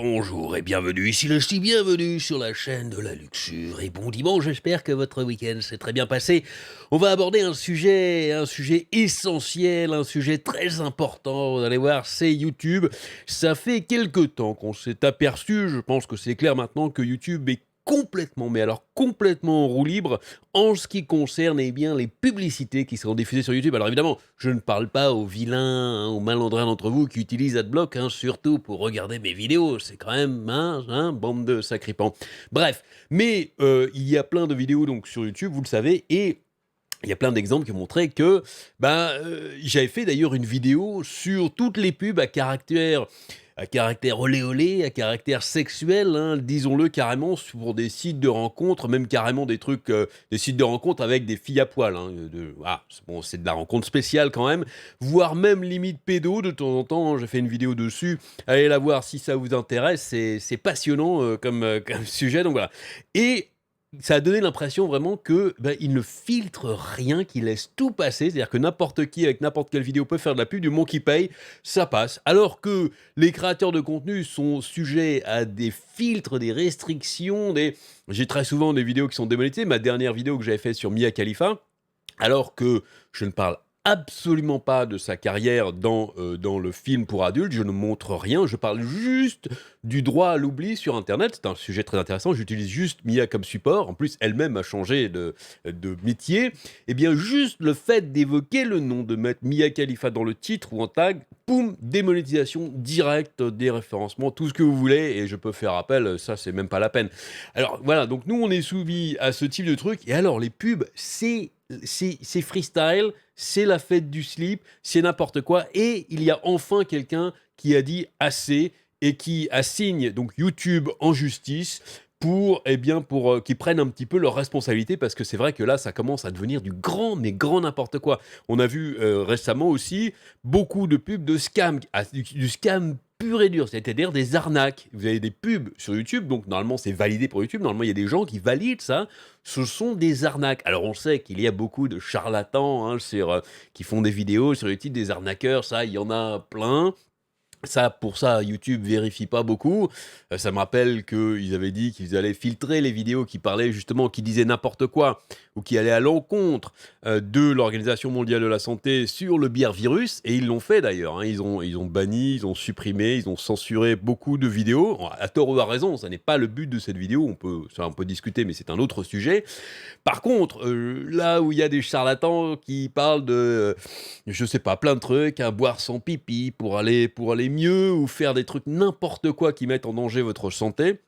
bonjour et bienvenue, ici le ch'ti, bienvenue sur la chaîne de la luxure et bon dimanche, j'espère que votre week-end s'est très bien passé. On va aborder un sujet essentiel, un sujet très important, vous allez voir, c'est YouTube. Ça fait quelque temps qu'on s'est aperçu, je pense que c'est clair maintenant, que YouTube est complètement, mais alors complètement en roue libre en ce qui concerne eh bien, les publicités qui seront diffusées sur YouTube. Alors évidemment, je ne parle pas aux vilains, aux malandrins d'entre vous qui utilisent AdBlock, surtout pour regarder mes vidéos. C'est quand même, bande de sacripants. Bref, mais il y a plein de vidéos donc, sur YouTube, vous le savez, et il y a plein d'exemples qui montraient que j'avais fait d'ailleurs une vidéo sur toutes les pubs à caractère olé olé, à caractère sexuel, disons-le carrément, pour des sites de rencontres, même carrément des trucs, des sites de rencontres avec des filles à poil. Bon, c'est de la rencontre spéciale quand même, voire même limite pédo de temps en temps. J'ai fait une vidéo dessus, allez la voir si ça vous intéresse, c'est passionnant comme sujet, donc voilà. Et ça a donné l'impression vraiment que, il ne filtre rien, qu'il laisse tout passer. C'est-à-dire que n'importe qui, avec n'importe quelle vidéo, peut faire de la pub, du moment qu'il paye, ça passe. Alors que les créateurs de contenu sont sujets à des filtres, des restrictions, j'ai très souvent des vidéos qui sont démonétisées. Ma dernière vidéo que j'avais faite sur Mia Khalifa, alors que je ne parle absolument pas de sa carrière dans le film pour adultes, je ne montre rien, je parle juste du droit à l'oubli sur Internet. C'est un sujet très intéressant, j'utilise juste Mia comme support, en plus elle-même a changé de métier. Et bien juste le fait d'évoquer le nom, de mettre Mia Khalifa dans le titre ou en tag, poum, démonétisation directe, déréférencement, tout ce que vous voulez, et je peux faire appel, ça c'est même pas la peine. Alors voilà, donc nous on est soumis à ce type de truc, et alors les pubs, c'est freestyle, c'est la fête du slip, c'est n'importe quoi, et il y a enfin quelqu'un qui a dit assez et qui assigne donc YouTube en justice pour qu'ils prennent un petit peu leurs responsabilités, parce que c'est vrai que là ça commence à devenir du grand, mais grand n'importe quoi. On a vu récemment aussi beaucoup de pubs de scam, du scam pur et dur, c'est-à-dire des arnaques. Vous avez des pubs sur YouTube, donc normalement c'est validé pour YouTube, normalement il y a des gens qui valident ça, ce sont des arnaques. Alors on sait qu'il y a beaucoup de charlatans qui font des vidéos sur YouTube, des arnaqueurs, ça il y en a plein. Ça, pour ça, YouTube vérifie pas beaucoup. Ça me rappelle qu'ils avaient dit qu'ils allaient filtrer les vidéos qui parlaient justement, qui disaient n'importe quoi, ou qui allaient à l'encontre de l'Organisation mondiale de la santé sur le bière virus, et ils l'ont fait d'ailleurs. Ils ont banni, ils ont supprimé, ils ont censuré beaucoup de vidéos. Bon, à tort ou à raison, ça n'est pas le but de cette vidéo, on peut discuter, mais c'est un autre sujet. Par contre, là où il y a des charlatans qui parlent de, je sais pas, plein de trucs, boire son pipi pour aller mieux, ou faire des trucs n'importe quoi qui mettent en danger votre santé,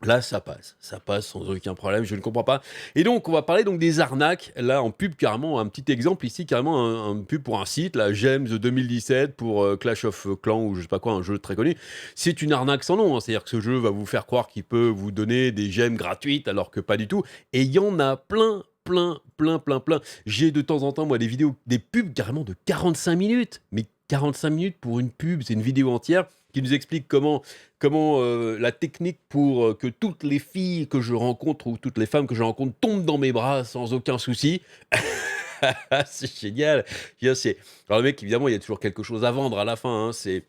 là ça passe sans aucun problème, je ne comprends pas. Et donc on va parler donc des arnaques, là en pub carrément, un petit exemple ici, carrément un pub pour un site, là, Gems 2017 pour Clash of Clans ou je sais pas quoi, un jeu très connu. C'est une arnaque sans nom, c'est-à-dire que ce jeu va vous faire croire qu'il peut vous donner des gemmes gratuites alors que pas du tout, et il y en a plein. J'ai de temps en temps, moi, des vidéos, des pubs carrément de 45 minutes. Mais 45 minutes pour une pub, c'est une vidéo entière qui nous explique comment la technique pour que toutes les filles que je rencontre ou toutes les femmes que je rencontre tombent dans mes bras sans aucun souci. C'est génial. Alors le mec, évidemment, il y a toujours quelque chose à vendre à la fin. C'est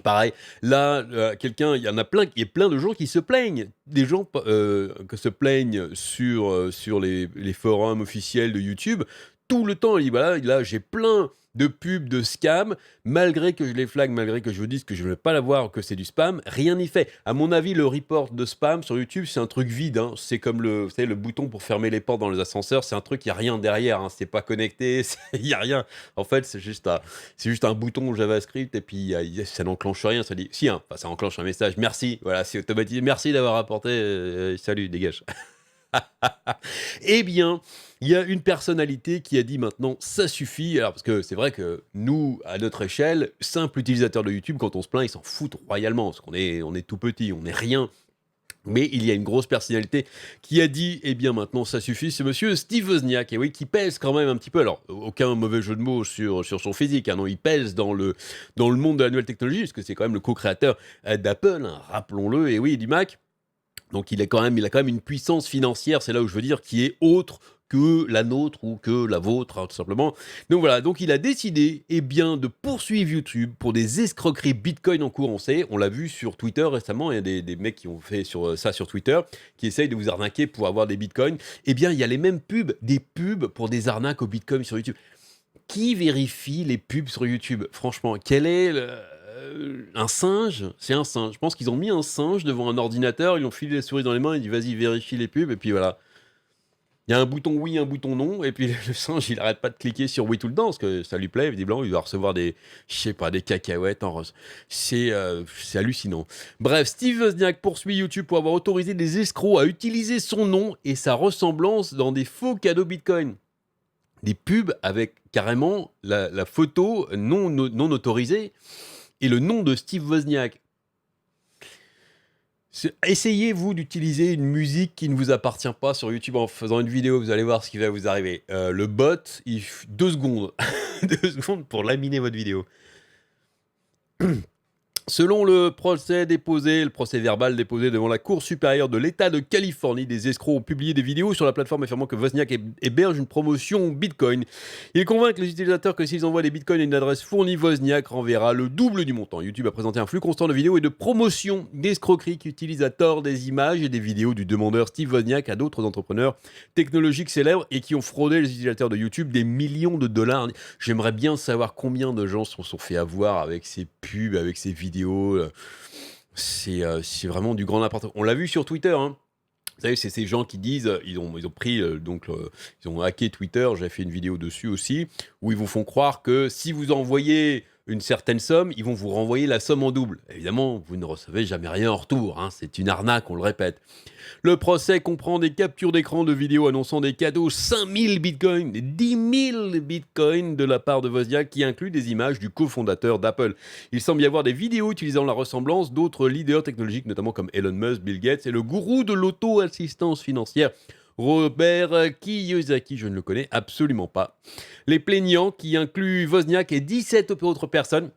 pareil, là, il y en a plein, il y a plein de gens qui se plaignent. Des gens que se plaignent sur les forums officiels de YouTube. Tout le temps, il dit, voilà, là, j'ai plein de pubs de scam, malgré que je les flague, malgré que je vous dise que je ne veux pas l'avoir, que c'est du spam, rien n'y fait. À mon avis, le report de spam sur YouTube, c'est un truc vide. C'est comme vous savez, le bouton pour fermer les portes dans les ascenseurs, c'est un truc, il n'y a rien derrière, c'est pas connecté, il n'y a rien. En fait, c'est juste un bouton JavaScript et puis ça n'enclenche rien, ça dit si, ça enclenche un message, merci, voilà, c'est automatisé, merci d'avoir apporté, salut, dégage. Eh bien, il y a une personnalité qui a dit maintenant ça suffit. Alors parce que c'est vrai que nous, à notre échelle, simple utilisateur de YouTube, quand on se plaint, ils s'en foutent royalement parce on est tout petit, on n'est rien. Mais il y a une grosse personnalité qui a dit, eh bien maintenant ça suffit, c'est monsieur Steve Wozniak, et oui, qui pèse quand même un petit peu, alors aucun mauvais jeu de mots sur son physique, non, il pèse dans le monde de la nouvelle technologie, parce que c'est quand même le co-créateur d'Apple, rappelons-le, et oui, du Mac. Donc il a quand même une puissance financière, c'est là où je veux dire, qui est autre que la nôtre ou que la vôtre, hein, tout simplement. Donc voilà, donc il a décidé de poursuivre YouTube pour des escroqueries Bitcoin en cours. On l'a vu sur Twitter récemment, il y a des mecs qui ont fait ça sur Twitter, qui essayent de vous arnaquer pour avoir des Bitcoins. Il y a les mêmes pubs, des pubs pour des arnaques au Bitcoin sur YouTube. Qui vérifie les pubs sur YouTube? Franchement, quel est un singe? C'est un singe. Je pense qu'ils ont mis un singe devant un ordinateur, ils lui ont filé la souris dans les mains, ils dit vas-y vérifie les pubs, et puis voilà. Il y a un bouton oui, un bouton non, et puis le singe, il arrête pas de cliquer sur oui tout le temps, parce que ça lui plaît, visiblement, il doit recevoir des cacahuètes en rose. C'est hallucinant. Bref, Steve Wozniak poursuit YouTube pour avoir autorisé des escrocs à utiliser son nom et sa ressemblance dans des faux cadeaux Bitcoin. Des pubs avec carrément la photo non autorisée et le nom de Steve Wozniak. Essayez-vous d'utiliser une musique qui ne vous appartient pas sur YouTube en faisant une vidéo, vous allez voir ce qui va vous arriver. Le bot, 2 secondes. 2 secondes pour laminer votre vidéo. Selon le procès verbal déposé devant la Cour supérieure de l'État de Californie, des escrocs ont publié des vidéos sur la plateforme affirmant que Wozniak héberge une promotion Bitcoin. Ils convainquent les utilisateurs que s'ils envoient des Bitcoins à une adresse fournie, Wozniak renverra le double du montant. YouTube a présenté un flux constant de vidéos et de promotions d'escroqueries qui utilisent à tort des images et des vidéos du demandeur Steve Wozniak à d'autres entrepreneurs technologiques célèbres et qui ont fraudé les utilisateurs de YouTube des millions de dollars. J'aimerais bien savoir combien de gens se sont fait avoir avec ces pubs, avec ces vidéos. C'est vraiment du grand n'importe quoi. On l'a vu sur Twitter, hein. Vous savez, c'est ces gens qui disent, ils ont pris, ils ont hacké Twitter, j'ai fait une vidéo dessus aussi, où ils vous font croire que si vous envoyez une certaine somme, ils vont vous renvoyer la somme en double. Évidemment, vous ne recevez jamais rien en retour, hein, c'est une arnaque, on le répète. Le procès comprend des captures d'écran de vidéos annonçant des cadeaux 5000 bitcoins, 10 000 bitcoins de la part de Wozniak qui inclut des images du cofondateur d'Apple. Il semble y avoir des vidéos utilisant la ressemblance d'autres leaders technologiques, notamment comme Elon Musk, Bill Gates et le gourou de l'auto-assistance financière, Robert Kiyosaki, je ne le connais absolument pas. Les plaignants, qui incluent Wozniak et 17 autres personnes,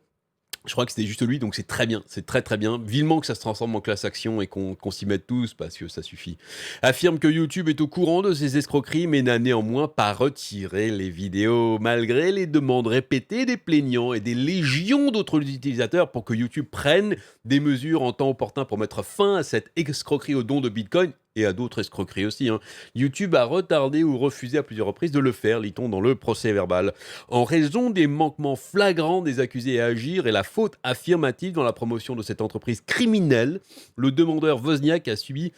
je crois que c'était juste lui, donc c'est très bien, c'est très très bien. Vivement que ça se transforme en class action et qu'on s'y mette tous, parce que ça suffit. Affirme que YouTube est au courant de ces escroqueries, mais n'a néanmoins pas retiré les vidéos, malgré les demandes répétées des plaignants et des légions d'autres utilisateurs pour que YouTube prenne des mesures en temps opportun pour mettre fin à cette escroquerie au don de Bitcoin et à d'autres escroqueries aussi. YouTube a retardé ou refusé à plusieurs reprises de le faire, lit-on dans le procès verbal. En raison des manquements flagrants des accusés à agir et la faute affirmative dans la promotion de cette entreprise criminelle, le demandeur Wozniak a subi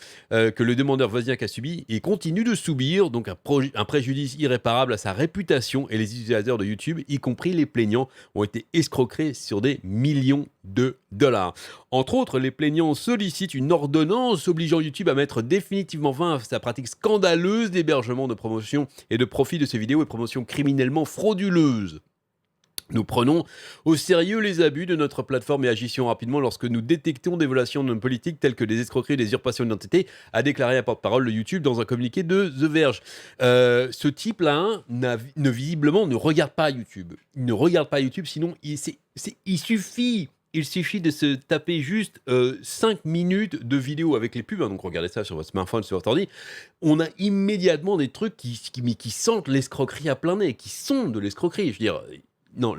et continue de subir donc un préjudice irréparable à sa réputation, et les utilisateurs de YouTube, y compris les plaignants, ont été escroqués sur des millions de dollars. Entre autres, les plaignants sollicitent une ordonnance obligeant YouTube à mettre définitivement fin à sa pratique scandaleuse d'hébergement de promotion et de profit de ces vidéos et promotions criminellement frauduleuses. Nous prenons au sérieux les abus de notre plateforme et agissons rapidement lorsque nous détectons des violations de nos politiques telles que des escroqueries et des usurpations d'identité, a déclaré un porte-parole de YouTube dans un communiqué de The Verge. Ce type-là, visiblement, ne regarde pas YouTube. Il ne regarde pas YouTube, sinon il suffit de se taper juste 5 minutes de vidéo avec les pubs, donc regardez ça sur votre smartphone, sur votre ordi, on a immédiatement des trucs qui sentent l'escroquerie à plein nez, qui sont de l'escroquerie, je veux dire. Non,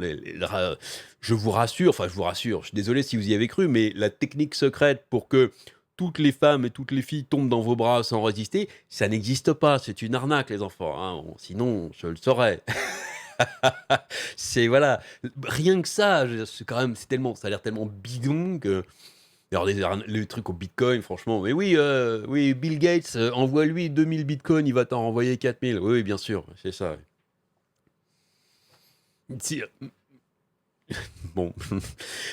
je vous rassure, je suis désolé si vous y avez cru, mais la technique secrète pour que toutes les femmes et toutes les filles tombent dans vos bras sans résister, ça n'existe pas, c'est une arnaque les enfants, hein. Sinon je le saurais. C'est voilà, rien que ça, c'est quand même, ça a l'air tellement bidon que. Alors les trucs au Bitcoin, franchement, mais oui, Bill Gates, envoie-lui 2000 Bitcoins, il va t'en renvoyer 4000. Oui, bien sûr, c'est ça. Bon.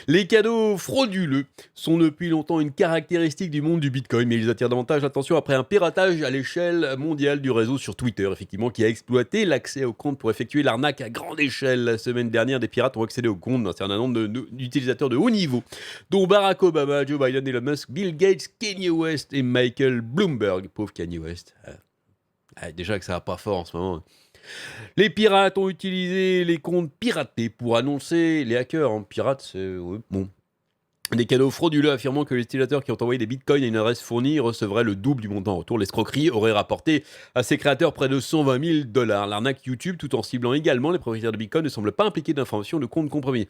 Les cadeaux frauduleux sont depuis longtemps une caractéristique du monde du Bitcoin, mais ils attirent davantage l'attention après un piratage à l'échelle mondiale du réseau sur Twitter, effectivement, qui a exploité l'accès au compte pour effectuer l'arnaque à grande échelle. La semaine dernière, des pirates ont accédé au compte d'un certain nombre d'utilisateurs de haut niveau, dont Barack Obama, Joe Biden, Elon Musk, Bill Gates, Kanye West et Michael Bloomberg. Pauvre Kanye West. Déjà que ça va pas fort en ce moment. Les pirates ont utilisé les comptes piratés pour annoncer les hackers. Pirates, c'est bon. Des cadeaux frauduleux affirmant que les utilisateurs qui ont envoyé des bitcoins à une adresse fournie recevraient le double du montant en retour. L'escroquerie aurait rapporté à ses créateurs près de 120 000 $. L'arnaque YouTube, tout en ciblant également les propriétaires de bitcoin, ne semble pas impliquer d'informations de comptes compromis.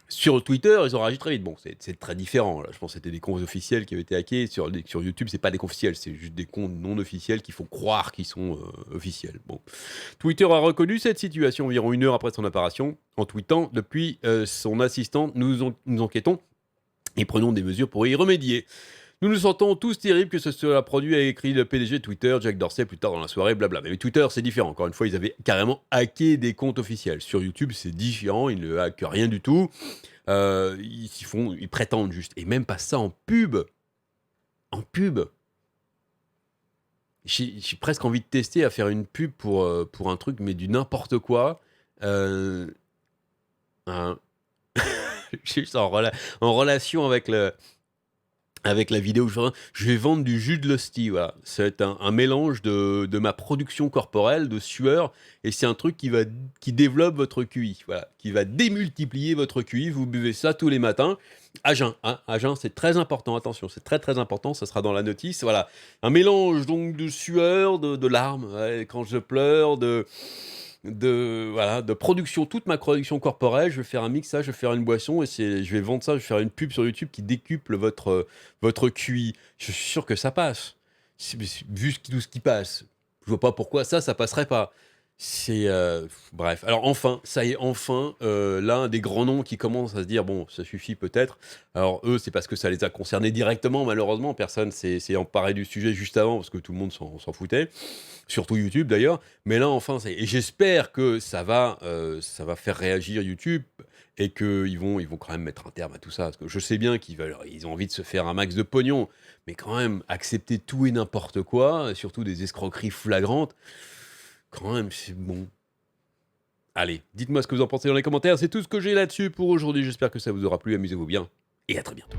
Sur Twitter, ils ont réagi très vite. Bon, c'est très différent. Là. Je pense que c'était des comptes officiels qui avaient été hackés. Sur YouTube, c'est pas des comptes officiels, c'est juste des comptes non officiels qu'il faut croire qu'ils sont officiels. Bon. Twitter a reconnu cette situation environ 1 heure après son apparition, en tweetant depuis son assistant, nous enquêtons et prenons des mesures pour y remédier. Nous nous sentons tous terribles que ce soit produit, a écrit le PDG de Twitter, Jack Dorsey, plus tard dans la soirée, blabla. Mais Twitter, c'est différent. Encore une fois, ils avaient carrément hacké des comptes officiels. Sur YouTube, c'est différent, ils ne hackent rien du tout. Ils prétendent juste. Et même pas ça en pub. En pub. J'ai presque envie de tester à faire une pub pour un truc, mais du n'importe quoi. Juste en relation avec la vidéo, je vais vendre du jus de Lusty, voilà. C'est un mélange de ma production corporelle, de sueur, et c'est un truc qui développe votre QI, voilà, qui va démultiplier votre QI. Vous buvez ça tous les matins, à jeun, hein, à jeun, c'est très important, attention, c'est très très important, ça sera dans la notice, voilà. Un mélange donc de sueur, de larmes, ouais, quand je pleure, de production, toute ma production corporelle, je vais faire un mix, ça, je vais faire une boisson, et je vais vendre ça, je vais faire une pub sur YouTube qui décuple votre QI. Je suis sûr que ça passe. Vu tout ce qui passe, je vois pas pourquoi ça passerait pas. Bref, alors enfin, ça y est, enfin, l'un des grands noms qui commence à se dire, bon, ça suffit peut-être. Alors eux, c'est parce que ça les a concernés directement, malheureusement, personne s'est emparé du sujet juste avant, parce que tout le monde s'en foutait, surtout YouTube d'ailleurs, mais là, enfin, et j'espère que ça va faire réagir YouTube, et qu'ils vont quand même mettre un terme à tout ça, parce que je sais bien ils ont envie de se faire un max de pognon, mais quand même, accepter tout et n'importe quoi, surtout des escroqueries flagrantes, quand même, c'est bon. Allez, dites-moi ce que vous en pensez dans les commentaires. C'est tout ce que j'ai là-dessus pour aujourd'hui. J'espère que ça vous aura plu. Amusez-vous bien et à très bientôt.